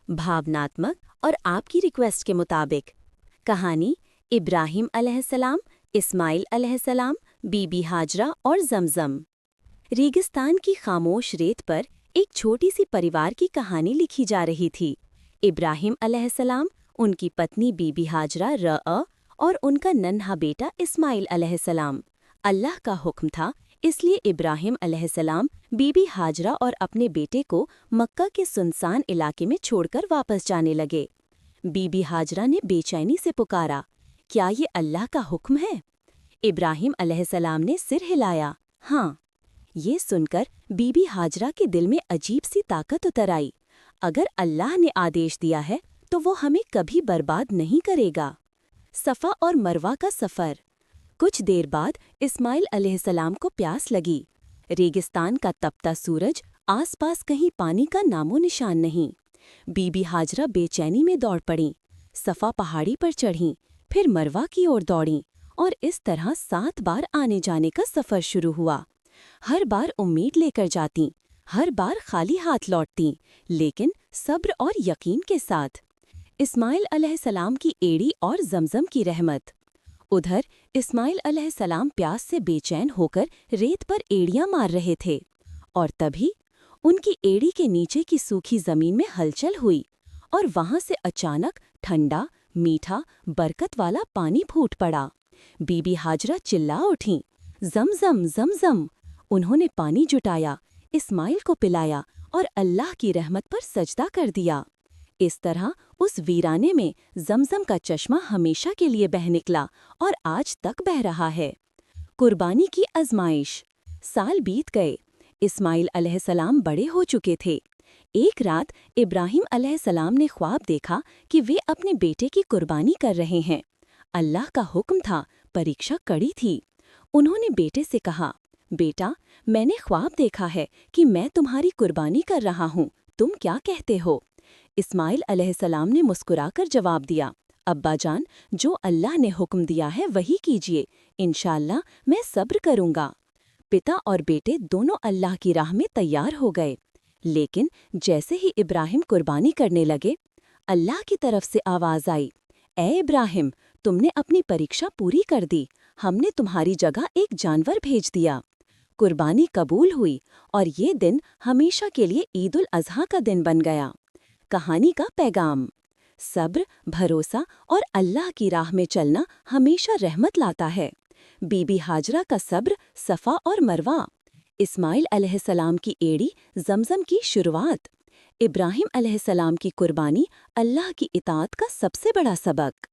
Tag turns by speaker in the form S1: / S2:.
S1: भावनात्मक और आपकी रिक्वेस्ट के मुताबिक। कहानी इब्राहिम अलैहिस्सलाम, इस्माइल अलैहिस्सलाम, बीबी हाजरा और जमजम। रेगिस्तान की खामोश रेत पर एक छोटी सी परिवार की कहानी लिखी जा रही थी। इब्राहिम अलैहिस्सलाम, उनकी पत्नी बीबी हाजरा रअ और उनका नन्हा बेटा इस्माइल अलैहिस्सलाम। अल्लाह का हुक्म था, इसलिए इब्राहिम अलैहिस्सलाम बीबी हाजरा और अपने बेटे को मक्का के सुनसान इलाके में छोड़कर वापस जाने लगे। बीबी हाजरा ने बेचैनी से पुकारा, क्या ये अल्लाह का हुक्म है? इब्राहिम अलैहिस्सलाम ने सिर हिलाया, हाँ। ये सुनकर बीबी हाजरा के दिल में अजीब सी ताकत उतर आई। अगर अल्लाह ने आदेश दिया है तो वो हमें कभी बर्बाद नहीं करेगा। सफ़ा और मरवा का सफ़र। कुछ देर बाद इस्माइल अलैहिस्सलाम को प्यास लगी। रेगिस्तान का तपता सूरज, आसपास कहीं पानी का नामो निशान नहीं। बीबी हाजरा बेचैनी में दौड़ पड़ीं। सफ़ा पहाड़ी पर चढ़ीं, फिर मरवा की ओर दौड़ीं और इस तरह 7 बार आने जाने का सफ़र शुरू हुआ। हर बार उम्मीद लेकर जातीं, हर बार खाली हाथ लौटतीं, लेकिन सब्र और यकीन के साथ। इस्माइल अलैहिस्सलाम की एड़ी और जमजम की रहमत। उधर इस्माइल अलैहिस्सलाम प्यास से बेचैन होकर रेत पर एड़ियां मार रहे थे और तभी उनकी एड़ी के नीचे की सूखी जमीन में हलचल हुई और वहां से अचानक ठंडा, मीठा, बरकत वाला पानी फूट पड़ा। बीबी हाजरा चिल्ला उठीं, ज़मज़म ज़मज़म। उन्होंने पानी जुटाया, इस्माइल को पिलाया और अल्लाह की रहमत पर सजदा कर दिया। इस तरह उस वीराने में जमजम का चश्मा हमेशा के लिए बह निकला और आज तक बह रहा है। कुर्बानी की आजमाइश। साल बीत गए। इस्माइल अलैहिस्सलाम बड़े हो चुके थे। एक रात इब्राहिम अलैहिस्सलाम ने ख्वाब देखा कि वे अपने बेटे की कुर्बानी कर रहे हैं। अल्लाह का हुक्म था, परीक्षा कड़ी थी। उन्होंने बेटे से कहा, बेटा, मैंने ख्वाब देखा है कि मैं तुम्हारी कुर्बानी कर रहा हूँ, तुम क्या कहते हो? इस्माइल अलैहिस्सलाम ने मुस्कुराकर जवाब दिया, अब्बा जान, जो अल्लाह ने हुक्म दिया है वही कीजिए, इंशाअल्लाह मैं सब्र करूँगा। पिता और बेटे दोनों अल्लाह की राह में तैयार हो गए। लेकिन जैसे ही इब्राहिम कुर्बानी करने लगे, अल्लाह की तरफ से आवाज़ आई, ए इब्राहिम, तुमने अपनी परीक्षा पूरी कर दी, हमने तुम्हारी जगह एक जानवर भेज दिया। कुर्बानी कबूल हुई और ये दिन हमेशा के लिए ईद उल अज़हा का दिन बन गया। कहानी का पैगाम। सब्र, भरोसा और अल्लाह की राह में चलना हमेशा रहमत लाता है। बीबी हाजरा का सब्र, सफ़ा और मरवा। इस्माइल अलैहिस्सलाम की एड़ी, जमजम की शुरुआत। इब्राहिम अलैहिस्सलाम की कुर्बानी, अल्लाह की इताअत का सबसे बड़ा सबक।